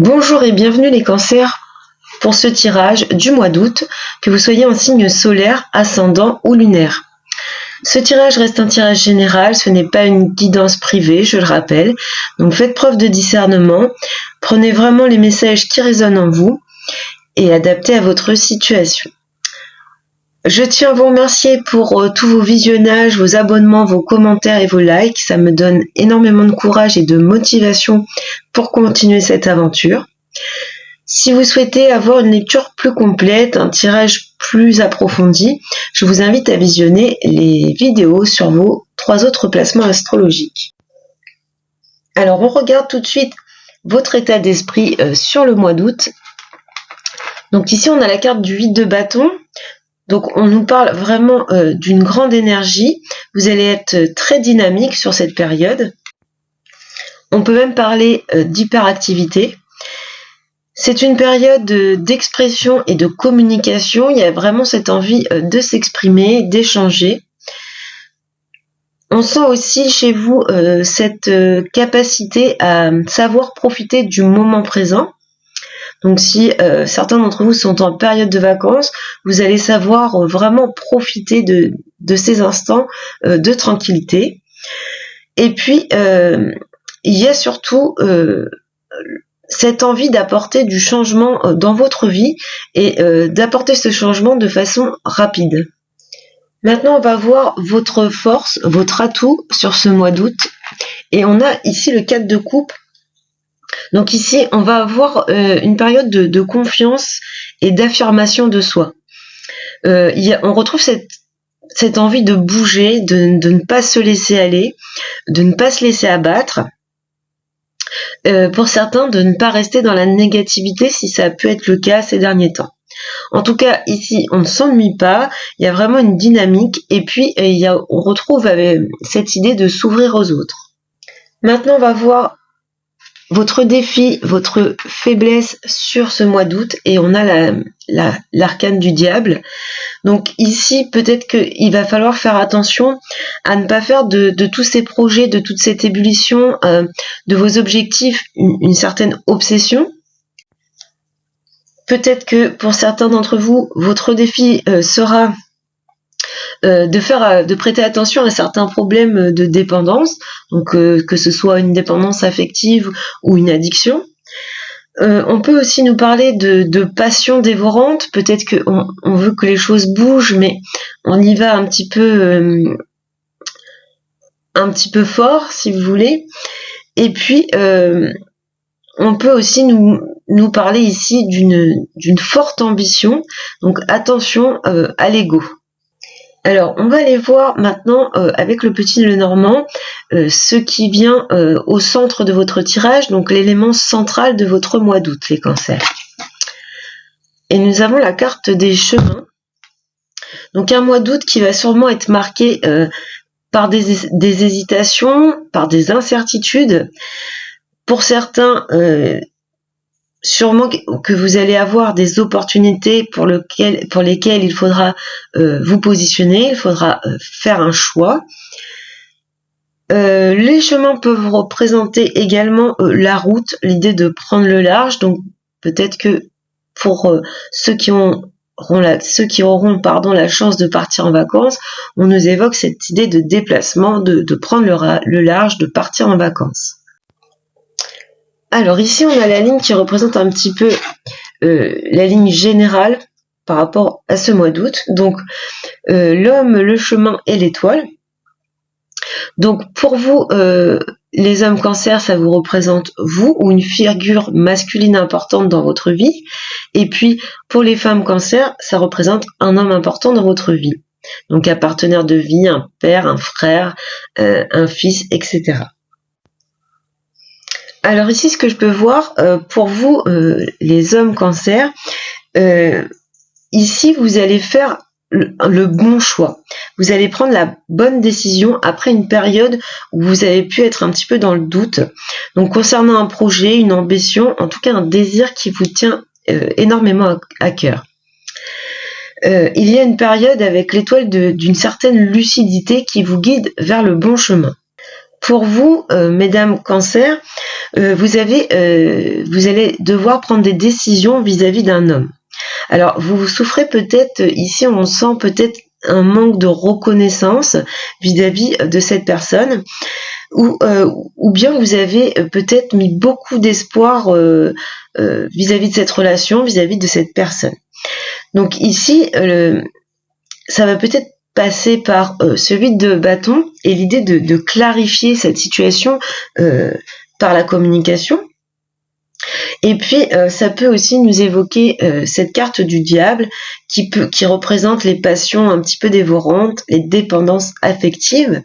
Bonjour et bienvenue les cancers pour ce tirage du mois d'août, que vous soyez en signe solaire, ascendant ou lunaire. Ce tirage reste un tirage général, ce n'est pas une guidance privée, je le rappelle. Donc faites preuve de discernement, prenez vraiment les messages qui résonnent en vous et adaptez à votre situation. Je tiens à vous remercier pour tous vos visionnages, vos abonnements, vos commentaires et vos likes. Ça me donne énormément de courage et de motivation pour continuer cette aventure. Si vous souhaitez avoir une lecture plus complète, un tirage plus approfondi, je vous invite à visionner les vidéos sur vos 3 autres placements astrologiques. Alors on regarde tout de suite votre état d'esprit sur le mois d'août. Donc ici on a la carte du 8 de bâton. Donc on nous parle vraiment d'une grande énergie. Vous allez être très dynamique sur cette période. On peut même parler d'hyperactivité. C'est une période d'expression et de communication. Il y a vraiment cette envie de s'exprimer, d'échanger. On sent aussi chez vous cette capacité à savoir profiter du moment présent. Donc si certains d'entre vous sont en période de vacances, vous allez savoir vraiment profiter de ces instants de tranquillité. Et puis, il y a surtout cette envie d'apporter du changement dans votre vie et d'apporter ce changement de façon rapide. Maintenant, on va voir votre force, votre atout sur ce mois d'août. Et on a ici le 4 de coupe. Donc ici, on va avoir une période de confiance et d'affirmation de soi. On retrouve cette envie de bouger, de ne pas se laisser aller, de ne pas se laisser abattre. Pour certains, de ne pas rester dans la négativité si ça a pu être le cas ces derniers temps. En tout cas, ici, on ne s'ennuie pas, il y a vraiment une dynamique et puis on retrouve cette idée de s'ouvrir aux autres. Maintenant, on va voir votre défi, votre faiblesse sur ce mois d'août et on a l'arcane du diable. Donc ici, peut-être qu'il va falloir faire attention à ne pas faire de tous ces projets, de toute cette ébullition, de vos objectifs, une certaine obsession. Peut-être que pour certains d'entre vous, votre défi sera de prêter attention à certains problèmes de dépendance, donc que ce soit une dépendance affective ou une addiction. On peut aussi nous parler de passion dévorante, peut-être qu'on veut que les choses bougent, mais on y va un petit peu fort, si vous voulez. Et puis, on peut aussi nous parler ici d'une forte ambition, donc attention à l'ego. Alors, on va aller voir maintenant avec le petit Lenormand ce qui vient au centre de votre tirage, donc l'élément central de votre mois d'août, les cancers. Et nous avons la carte des chemins. Donc un mois d'août qui va sûrement être marqué par des hésitations, par des incertitudes. Pour certains, sûrement que vous allez avoir des opportunités pour lesquelles il faudra vous positionner, il faudra faire un choix. Les chemins peuvent représenter également la route, l'idée de prendre le large. Donc peut-être que pour ceux qui auront la chance de partir en vacances, on nous évoque cette idée de déplacement, de prendre le large, de partir en vacances. Alors ici, on a la ligne qui représente un petit peu la ligne générale par rapport à ce mois d'août. Donc, l'homme, le chemin et l'étoile. Donc, pour vous, les hommes cancers, ça vous représente vous ou une figure masculine importante dans votre vie. Et puis, pour les femmes cancers, ça représente un homme important dans votre vie. Donc, un partenaire de vie, un père, un frère, un fils, etc. Alors ici, ce que je peux voir pour vous, les hommes cancers, ici, vous allez faire le bon choix. Vous allez prendre la bonne décision après une période où vous avez pu être un petit peu dans le doute. Donc concernant un projet, une ambition, en tout cas un désir qui vous tient énormément à cœur. Il y a une période avec l'étoile d'une certaine lucidité qui vous guide vers le bon chemin. Pour vous, mesdames Cancer, vous allez devoir prendre des décisions vis-à-vis d'un homme. Alors, vous souffrez peut-être, ici on sent peut-être un manque de reconnaissance vis-à-vis de cette personne, ou bien vous avez peut-être mis beaucoup d'espoir vis-à-vis de cette relation, vis-à-vis de cette personne. Donc ici, ça va peut-être passer par ce 8 de bâton et l'idée de clarifier cette situation par la communication. Et puis ça peut aussi nous évoquer cette carte du diable qui représente les passions un petit peu dévorantes, les dépendances affectives.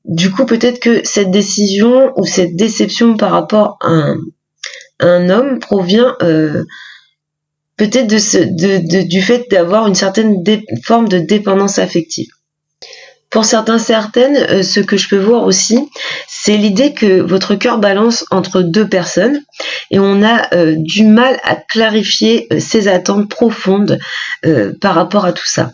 Du coup, peut-être que cette décision ou cette déception par rapport à un homme provient peut-être du fait d'avoir une certaine forme de dépendance affective. Pour certaines, ce que je peux voir aussi, c'est l'idée que votre cœur balance entre deux personnes et on a du mal à clarifier ses attentes profondes par rapport à tout ça.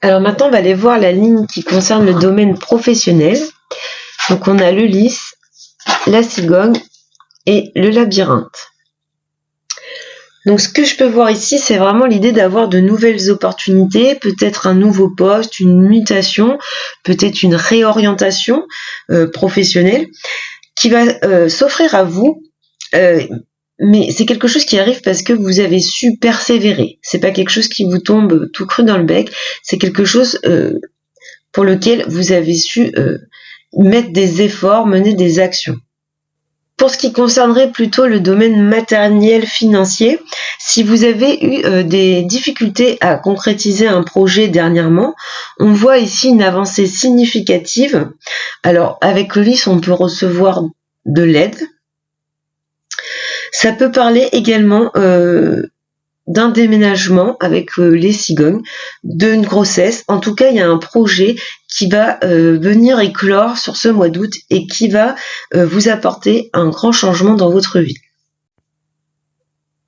Alors maintenant, on va aller voir la ligne qui concerne le domaine professionnel. Donc on a le lys, la cigogne et le labyrinthe. Donc ce que je peux voir ici, c'est vraiment l'idée d'avoir de nouvelles opportunités, peut-être un nouveau poste, une mutation, peut-être une réorientation professionnelle qui va s'offrir à vous. Mais c'est quelque chose qui arrive parce que vous avez su persévérer. C'est pas quelque chose qui vous tombe tout cru dans le bec. C'est quelque chose pour lequel vous avez su mettre des efforts, mener des actions. Pour ce qui concernerait plutôt le domaine matériel financier, si vous avez eu des difficultés à concrétiser un projet dernièrement, on voit ici une avancée significative. Alors avec le lys, on peut recevoir de l'aide. Ça peut parler également d'un déménagement avec les cigognes, d'une grossesse. En tout cas, il y a un projet qui va venir éclore sur ce mois d'août et qui va vous apporter un grand changement dans votre vie.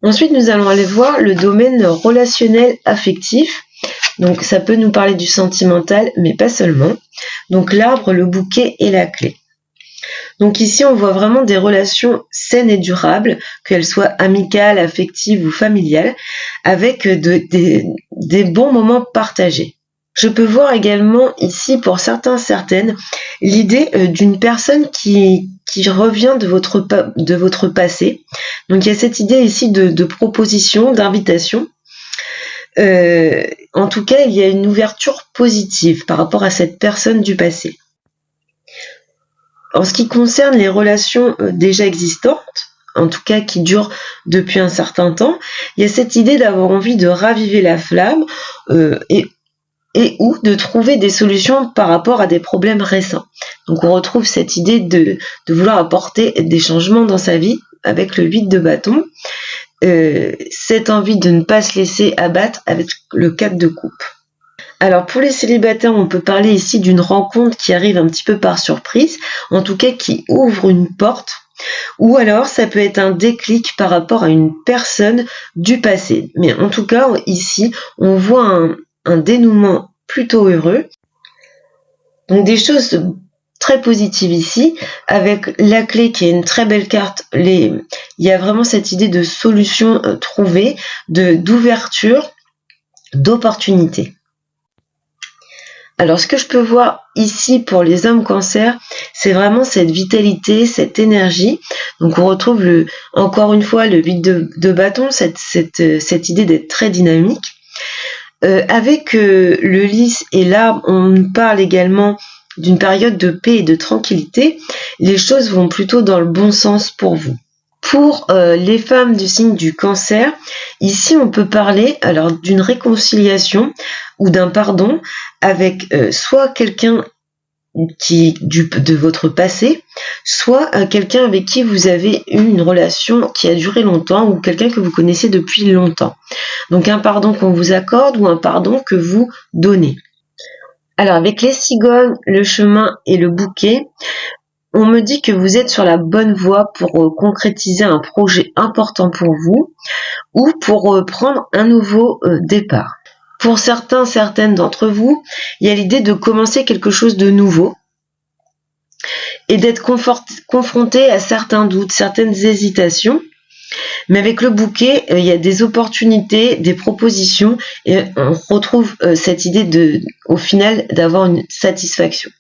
Ensuite, nous allons aller voir le domaine relationnel affectif. Donc, ça peut nous parler du sentimental, mais pas seulement. Donc, l'arbre, le bouquet et la clé. Donc ici, on voit vraiment des relations saines et durables, qu'elles soient amicales, affectives ou familiales, avec des bons moments partagés. Je peux voir également ici, pour certaines, l'idée d'une personne qui revient de votre passé. Donc il y a cette idée ici de proposition, d'invitation. En tout cas, il y a une ouverture positive par rapport à cette personne du passé. En ce qui concerne les relations déjà existantes, en tout cas qui durent depuis un certain temps, il y a cette idée d'avoir envie de raviver la flamme et ou de trouver des solutions par rapport à des problèmes récents. Donc on retrouve cette idée de vouloir apporter des changements dans sa vie avec le 8 de bâton, cette envie de ne pas se laisser abattre avec le 4 de coupe. Alors pour les célibataires, on peut parler ici d'une rencontre qui arrive un petit peu par surprise, en tout cas qui ouvre une porte, ou alors ça peut être un déclic par rapport à une personne du passé. Mais en tout cas, ici, on voit un dénouement plutôt heureux. Donc des choses très positives ici, avec la clé qui est une très belle carte. Il y a vraiment cette idée de solution trouvée, d'ouverture, d'opportunité. Alors, ce que je peux voir ici pour les hommes cancer, c'est vraiment cette vitalité, cette énergie. Donc, on retrouve encore une fois le 8 de bâton, cette idée d'être très dynamique. Avec le lys et l'arbre, on parle également d'une période de paix et de tranquillité. Les choses vont plutôt dans le bon sens pour vous. Pour les femmes du signe du cancer, ici on peut parler alors d'une réconciliation ou d'un pardon avec soit quelqu'un de votre passé, soit quelqu'un avec qui vous avez eu une relation qui a duré longtemps ou quelqu'un que vous connaissez depuis longtemps. Donc un pardon qu'on vous accorde ou un pardon que vous donnez. Alors avec les cigognes, le chemin et le bouquet, on me dit que vous êtes sur la bonne voie pour concrétiser un projet important pour vous ou pour prendre un nouveau départ. Pour certaines d'entre vous, il y a l'idée de commencer quelque chose de nouveau et d'être confronté à certains doutes, certaines hésitations. Mais avec le bouquet, il y a des opportunités, des propositions, et on retrouve cette idée au final d'avoir une satisfaction.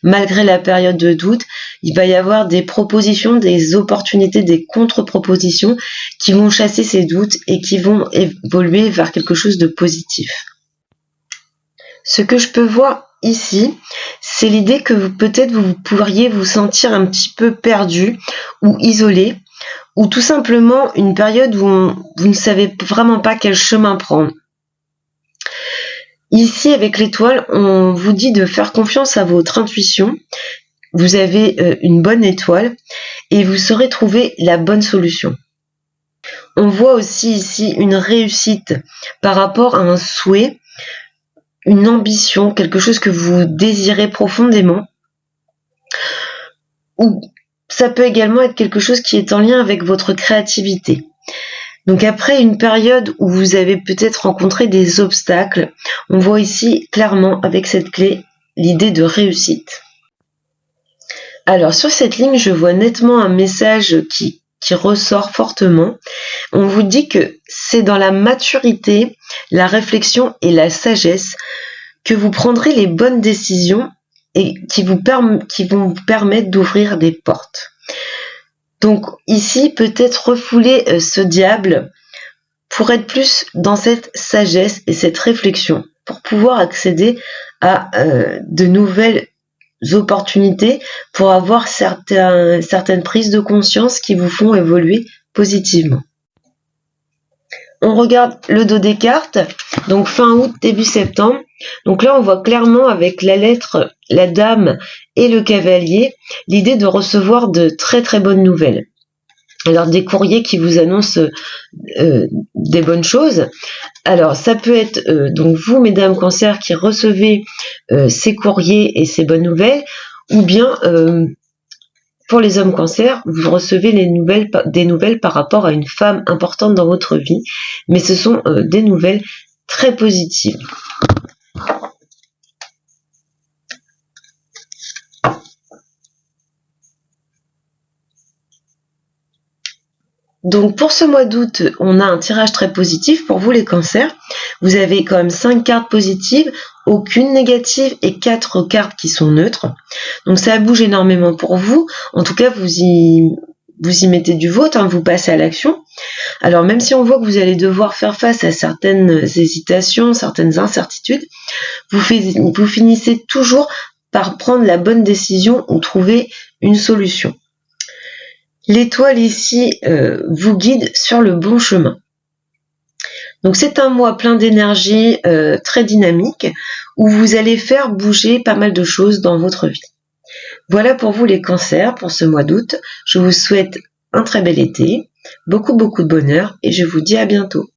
Malgré la période de doute, il va y avoir des propositions, des opportunités, des contre-propositions qui vont chasser ces doutes et qui vont évoluer vers quelque chose de positif. Ce que je peux voir ici, c'est l'idée que peut-être vous pourriez vous sentir un petit peu perdu ou isolé, ou tout simplement une période où vous ne savez vraiment pas quel chemin prendre. Ici, avec l'étoile, on vous dit de faire confiance à votre intuition. Vous avez une bonne étoile et vous saurez trouver la bonne solution. On voit aussi ici une réussite par rapport à un souhait, une ambition, quelque chose que vous désirez profondément. Ou ça peut également être quelque chose qui est en lien avec votre créativité. Donc après une période où vous avez peut-être rencontré des obstacles, on voit ici clairement avec cette clé l'idée de réussite. Alors sur cette ligne, je vois nettement un message qui ressort fortement. On vous dit que c'est dans la maturité, la réflexion et la sagesse que vous prendrez les bonnes décisions et qui vont vous permettre d'ouvrir des portes. Donc ici, peut-être refouler ce diable pour être plus dans cette sagesse et cette réflexion, pour pouvoir accéder à de nouvelles opportunités, pour avoir certaines prises de conscience qui vous font évoluer positivement. On regarde le dos des cartes, donc fin août, début septembre. Donc là, on voit clairement avec la lettre, la dame et le cavalier, l'idée de recevoir de très très bonnes nouvelles. Alors des courriers qui vous annoncent des bonnes choses. Alors ça peut être donc vous, mesdames Cancer, qui recevez ces courriers et ces bonnes nouvelles, ou bien pour les hommes Cancer, vous recevez des nouvelles par rapport à une femme importante dans votre vie, mais ce sont des nouvelles très positives. Donc pour ce mois d'août, on a un tirage très positif pour vous les cancers. Vous avez quand même 5 cartes positives, aucune négative et 4 cartes qui sont neutres. Donc ça bouge énormément pour vous. En tout cas, vous y mettez du vôtre, hein, vous passez à l'action. Alors même si on voit que vous allez devoir faire face à certaines hésitations, certaines incertitudes, vous finissez toujours par prendre la bonne décision ou trouver une solution. L'étoile ici vous guide sur le bon chemin. Donc c'est un mois plein d'énergie, très dynamique, où vous allez faire bouger pas mal de choses dans votre vie. Voilà pour vous les cancers pour ce mois d'août. Je vous souhaite un très bel été, beaucoup de bonheur et je vous dis à bientôt.